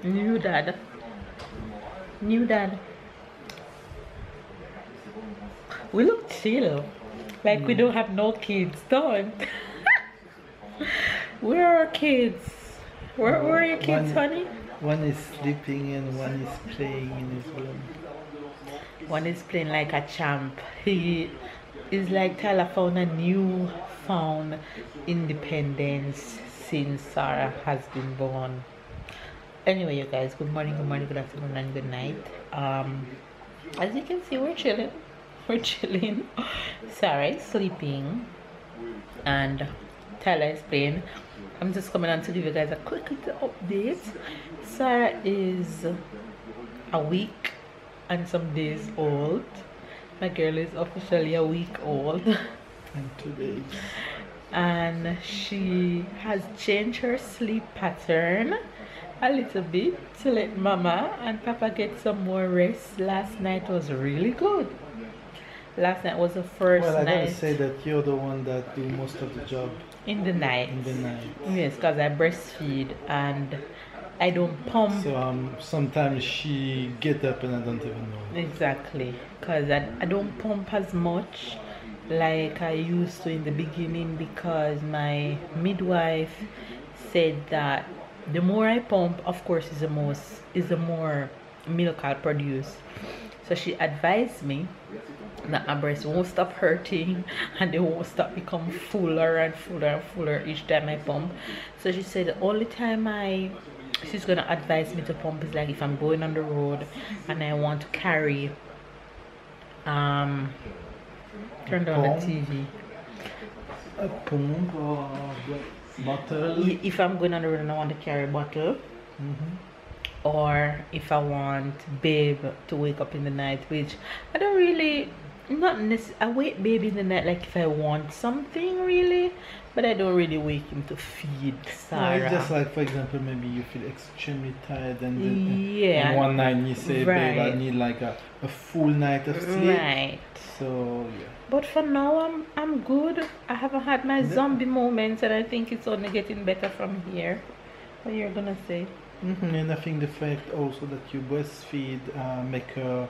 New dad. New dad. We look chill. Like we don't have no kids, don't. Where are our kids? Where are your kids, honey? One is sleeping and one is playing in his room. One is playing like a champ. He is like Tyler found a new found independence since Sarah has been born. Anyway, you guys, good morning, good afternoon, and good night. As you can see, we're chilling. We're chilling. Sarah is sleeping and Tyler is playing. I'm just coming on to give you guys a quick little update. Sarah is a week and some days old. My girl is officially a week old. And 2 days. And she has changed her sleep pattern a little bit to let mama and papa get some more rest. Last night was really good. Last night was the first night. Well, I gotta say that you're the one that do most of the job. In the night. In the night. Yes, because I breastfeed and I don't pump. So sometimes she get up and I don't even know. Exactly, because I don't pump as much like I used to in the beginning, because my midwife said that the more I pump, of course, is the more milk I'll produce. So she advised me that my breast won't stop hurting and they won't stop become fuller and fuller and fuller each time I pump. So she said the only time she's gonna advise me to pump is like if I'm going on the road and I want to carry turn down the TV. A pump or a bottle. If I'm going on the road and I want to carry a bottle, or if I want babe to wake up in the night, which I don't really, not necessarily, I wake baby in the night like if I want something really, but I don't really wake him to feed Sarah. No, it's just like, for example, maybe you feel extremely tired and then yeah, and one night you say, right, babe, I need like a full night of sleep. Right. So yeah. But for now I'm good. I haven't had my zombie moments and I think it's only getting better from here. What you're gonna say? And I think the fact also that you breastfeed make her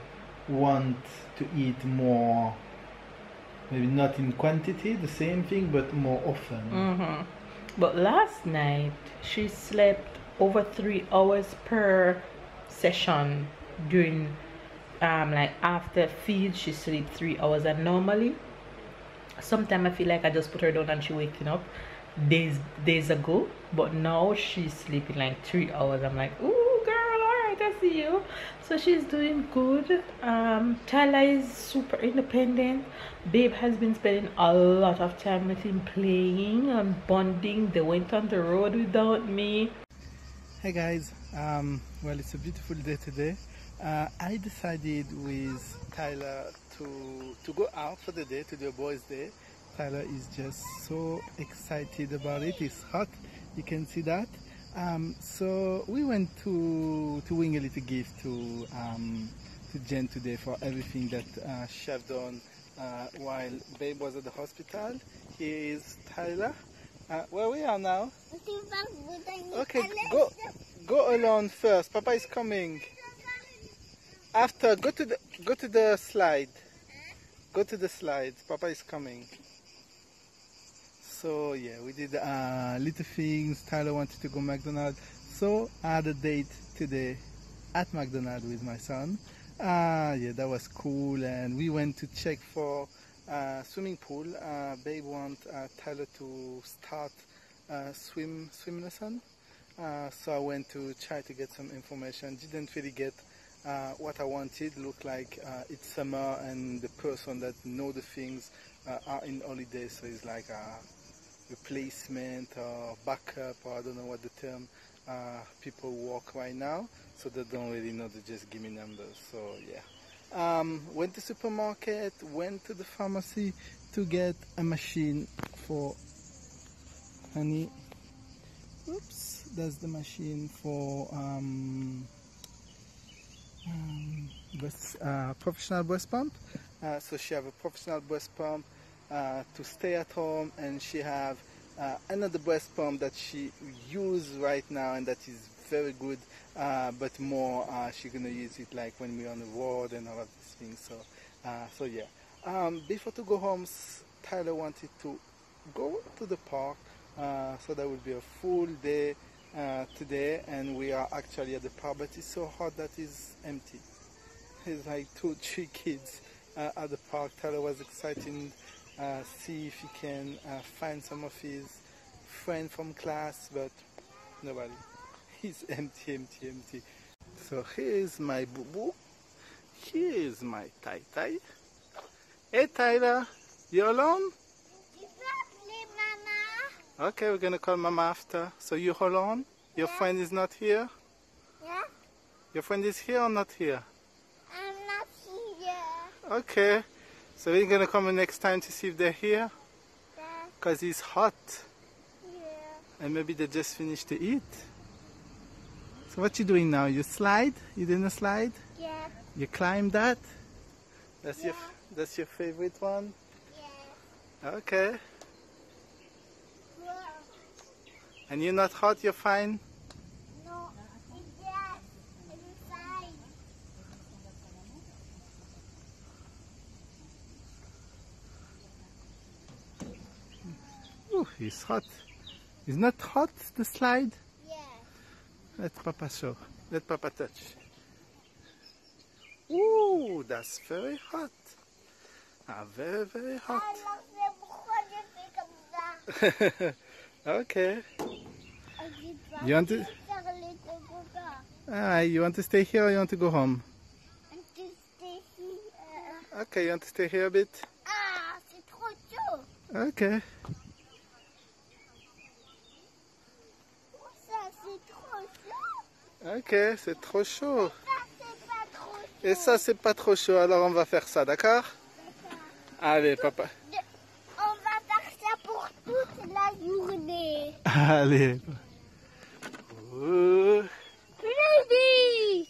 want to eat more, maybe not in quantity, the same thing, but more often. But last night she slept over 3 hours per session during like after feed. She sleep 3 hours, and normally sometimes I feel like I just put her down and she waking up days ago, but now she's sleeping like 3 hours. I'm like, ooh girl, all right, I see you. So she's doing good. Tyler is super independent. Babe has been spending a lot of time with him, playing and bonding. They went on the road without me. Hey guys, well, it's a beautiful day today. I decided with Tyler to go out for the day, to do a boys' day. Tyler is just so excited about it. It's hot, you can see that. So we went to wing a little gift to Jen today for everything that she have done while Babe was at the hospital. Here is Tyler. Where we are now? Okay, go alone first. Papa is coming. After, go to the slide. Go to the slide. Papa is coming. So yeah, we did little things. Tyler wanted to go McDonald's, so I had a date today at McDonald's with my son. Yeah, that was cool, and we went to check for swimming pool. Babe want Tyler to start swim lesson. So I went to try to get some information. Didn't really get what I wanted. Looked like it's summer and the person that know the things are in holiday, so it's like a replacement or backup, or I don't know what the term people work right now, so they don't really know, they just give me numbers. So yeah, went to supermarket, went to the pharmacy to get a machine for honey. Oops, that's the machine for professional breast pump. So she have a professional breast pump to stay at home, and she have another breast pump that she uses right now, and that is very good, but more she's gonna use it like when we're on the road and all of these things. So yeah. Before to go home, Tyler wanted to go to the park, so that would be a full day today, and we are actually at the park, but it's so hot that it's empty. There's like 2-3 kids at the park. Tyler was excited see if he can find some of his friends from class, but nobody. He's empty, empty, empty. So here's my boo-boo. Here's my Tai-Tai. Hey Tyler, you alone? Okay, we're gonna call Mama after. So you hold on? Your friend is not here? Yeah? Your friend is here or not here? I'm not here. Okay, so we're gonna come next time to see if they're here? Yeah. Because it's hot. Yeah. And maybe they just finished to eat. So what you doing now? You slide? You doing a slide? Yeah. You climb that? That's Yeah. your favorite one? Yeah. Okay. Wow. And you're not hot, you're fine? No. Yes. Inside. Ooh, it's hot. It's not hot, the slide? Yeah. Let Papa show. Let Papa touch. Ooh, that's very hot. Very, very hot. Okay. You want to? You want to stay here or you want to go home? Okay, you want to stay here a bit? Ah, c'est trop chaud. Okay. Ça, c'est trop chaud. Ok, c'est trop chaud. Ça, c'est pas trop chaud. Et ça, c'est pas trop chaud, alors on va faire ça, d'accord? D'accord. Allez, papa. On va faire ça pour toute la journée. Allez. Ouh. Ready.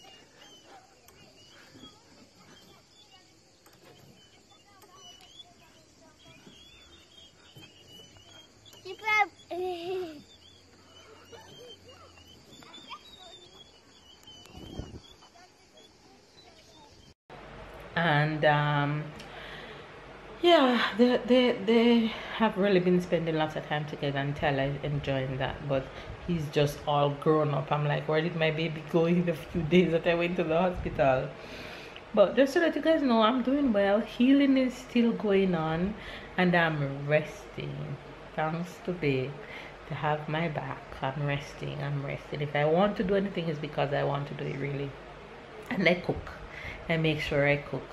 Tu peux... And yeah, they have really been spending lots of time together, and Tyler is enjoying that, but he's just all grown up. I'm like, where did my baby go in the few days that I went to the hospital? But just to let you guys know, I'm doing well. Healing is still going on, and I'm resting. Thanks to Babe to have my back. I'm resting. If I want to do anything, it's because I want to do it really. And I cook. I make sure I cook.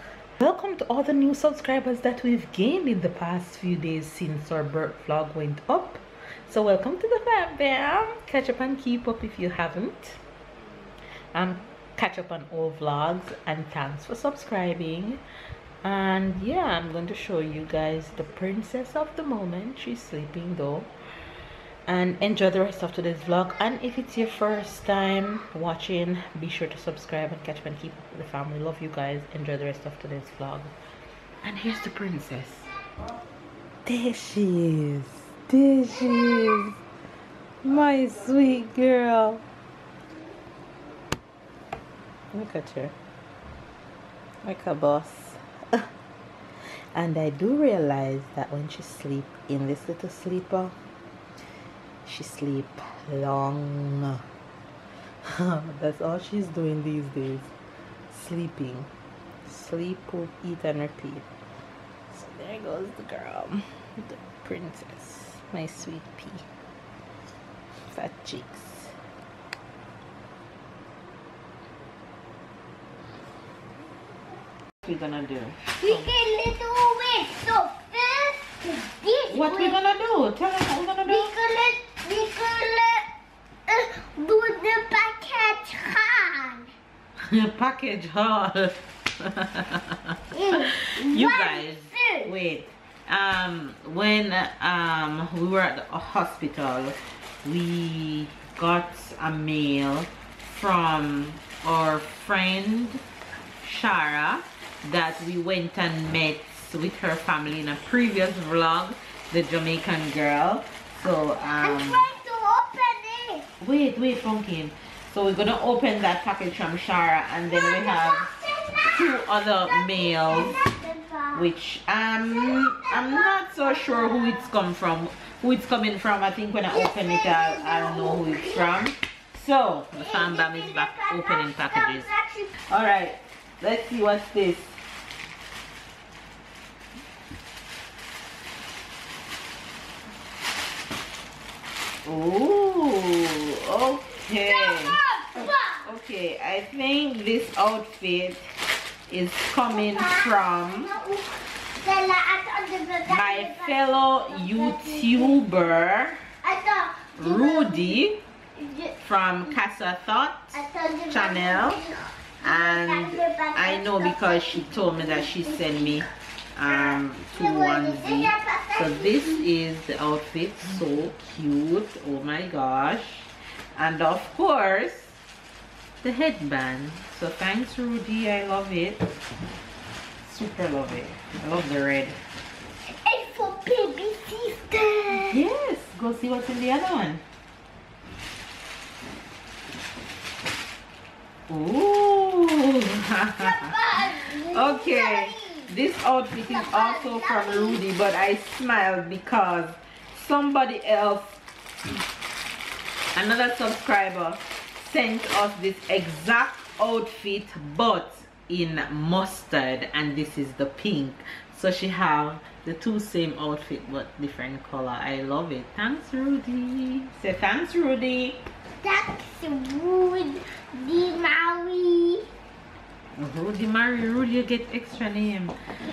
Welcome to all the new subscribers that we've gained in the past few days since our birth vlog went up. So welcome to the fam. Catch up and keep up if you haven't. Catch up on all vlogs, and thanks for subscribing. And yeah, I'm going to show you guys the princess of the moment. She's sleeping though. And enjoy the rest of today's vlog. And if it's your first time watching, be sure to subscribe and catch up and keep up with the family. Love you guys. Enjoy the rest of today's vlog. And here's the princess. There she is. There she is. My sweet girl. Look at her. Like a boss. And I do realize that when she sleep in this little sleeper, she sleep long. That's all she's doing these days. Sleeping. Sleep, poop, eat and repeat. So there goes the girl. The princess. My sweet pea. Fat cheeks. What we gonna do? We can little way. So first, this What we way. gonna do? Tell us what we're gonna do. We can do the package run. Package haul. You guys, wait. When we were at the hospital, we got a mail from our friend Shara that we went and met with her family in a previous vlog, the Jamaican girl. So I'm trying to open it. wait, pumpkin. So we're gonna open that package from Shara, and then we have 2 other mails, which I'm not so sure who it's coming from. I think when I open it, I don't know who it's from. So the Fam Bam is back opening packages. All right, let's see what's this. Oh, okay. Okay, I think this outfit is coming from my fellow YouTuber Rudy from Casa Thought channel, and I know because she told me that she sent me 2 onesie. So this is the outfit, so cute, oh my gosh. And of course the headband. So thanks Rudy, I love it, super love it. I love the red. It's for baby sister. Yes, go see what's in the other one. Ooh. Okay, this outfit is also from Rudy, but I smiled because somebody else, another subscriber, sent us this exact outfit but in mustard, and this is the pink. So she have the 2 same outfit but different color. I love it. Thanks Rudy. Say thanks Rudy. Thanks Rudy Marie. Rudy Marie, Rudy, you get extra name.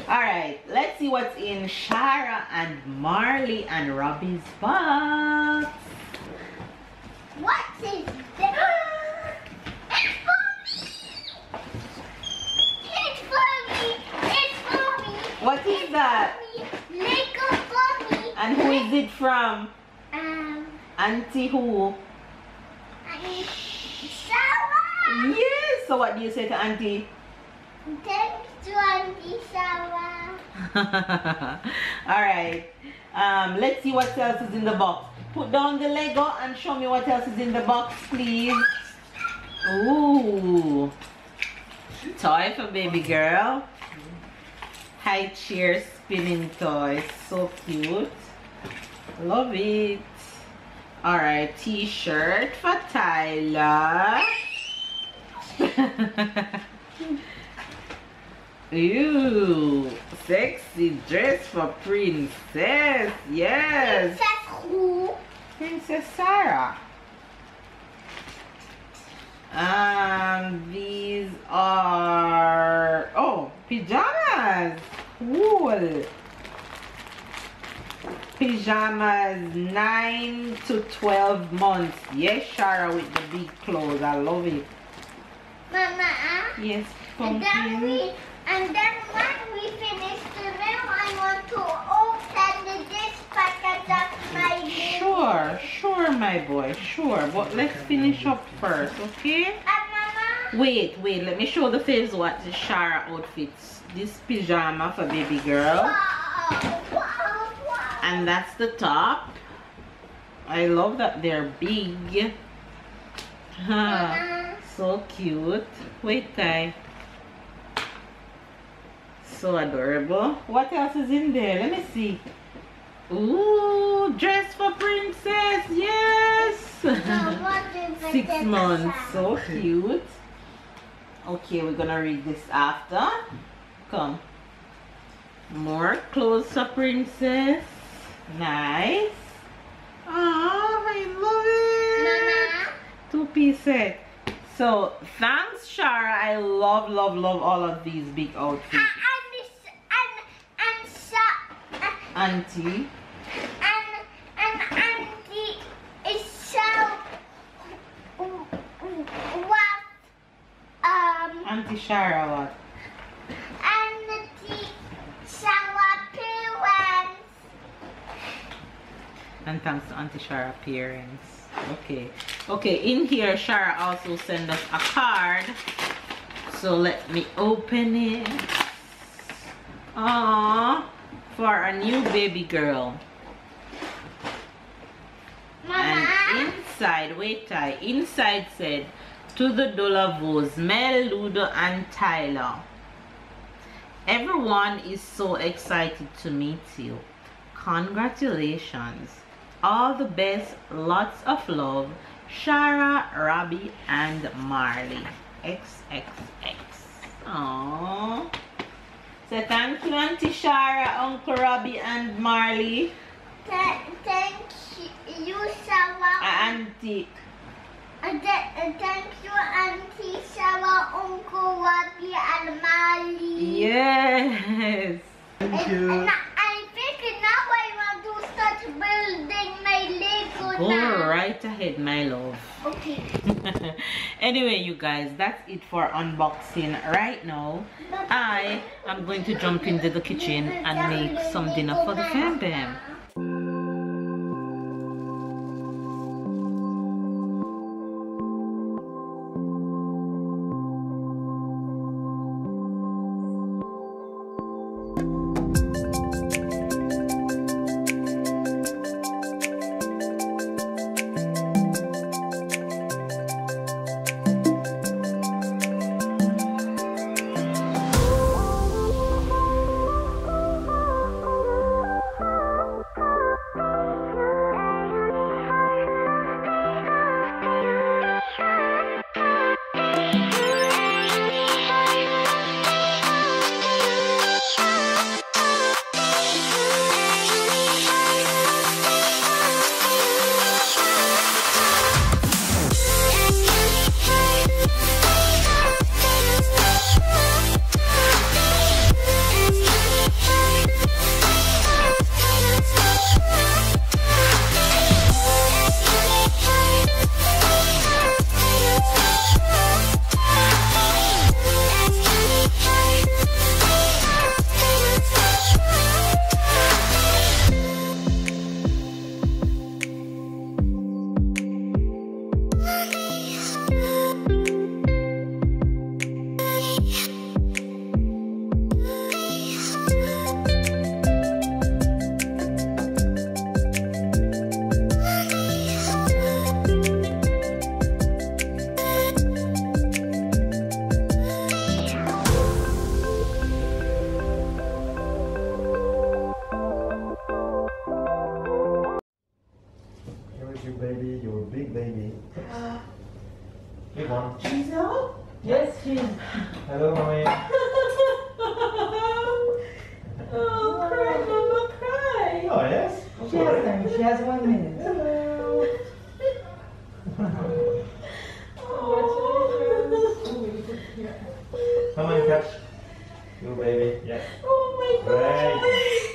Alright, let's see what's in Shara and Marley and Robbie's box. What is that? It's for me. It's for me. What is that? Lego for me. And who is it from? Auntie who? Sarah. Yes. So what do you say to Auntie? Thanks to Auntie Sarah. Alright. Let's see what else is in the box. Put down the Lego and show me what else is in the box, please. Ooh. Toy for baby girl. High chair spinning toy. So cute. Love it. Alright, t-shirt for Tyler. Ooh, sexy dress for princess. Yes. Princess who? Princess Sarah. These are, oh, pajamas. Cool. Pajamas 9 to 12 months. Yes, Shara, with the big clothes. I love it. Mama, Yes, and then pumpkin. when we finish the room, I want to open this package of my baby. Sure, my boy, sure. But let's finish up first, okay? Mama. Wait, let me show the face what the Shara outfits. This pajama for baby girl. Wow. And that's the top. I love that they're big. Mama. So cute. Wait, Ty. So adorable. What else is in there? Let me see. Ooh, dress for princess. Yes. 6 months. So cute. Okay, we're gonna read this after. Come. More clothes for princess. Nice. Oh, I love it. Mama. 2-piece set. So thanks, Shara. I love all of these big outfits. Auntie. And Auntie is so what Auntie Shara what? Auntie Sarah parents. And thanks to Auntie Shara parents. Okay, in here Shara also sent us a card. So let me open it. Aww, for a new baby girl. Mama. And inside, wait, Ty, inside said, To the Delaveaus, Mel, Ludo, and Tyler. Everyone is so excited to meet you. Congratulations. All the best. Lots of love. Shara, Robbie, and Marley. XXX. Aww. So thank you, Auntie Shara, Uncle Robbie, and Marley. Thank you, Sarah. Auntie. Thank you, Auntie Sarah, Uncle Robbie, and Marley. Yes. Thank you. And I think now I want to start building my Lego Go now. right ahead, my love. Okay. Anyway, you guys, that's it for unboxing right now. I am going to jump into the kitchen and make some dinner for the family. Your baby, your big baby. Big one. She's out? Yes, she's. Hello, mommy. Oh, cry, mama, cry. Oh, yes? She has time. She has 1 minute. Hello. Come on, catch. Your baby. Yeah. Oh my Great. God.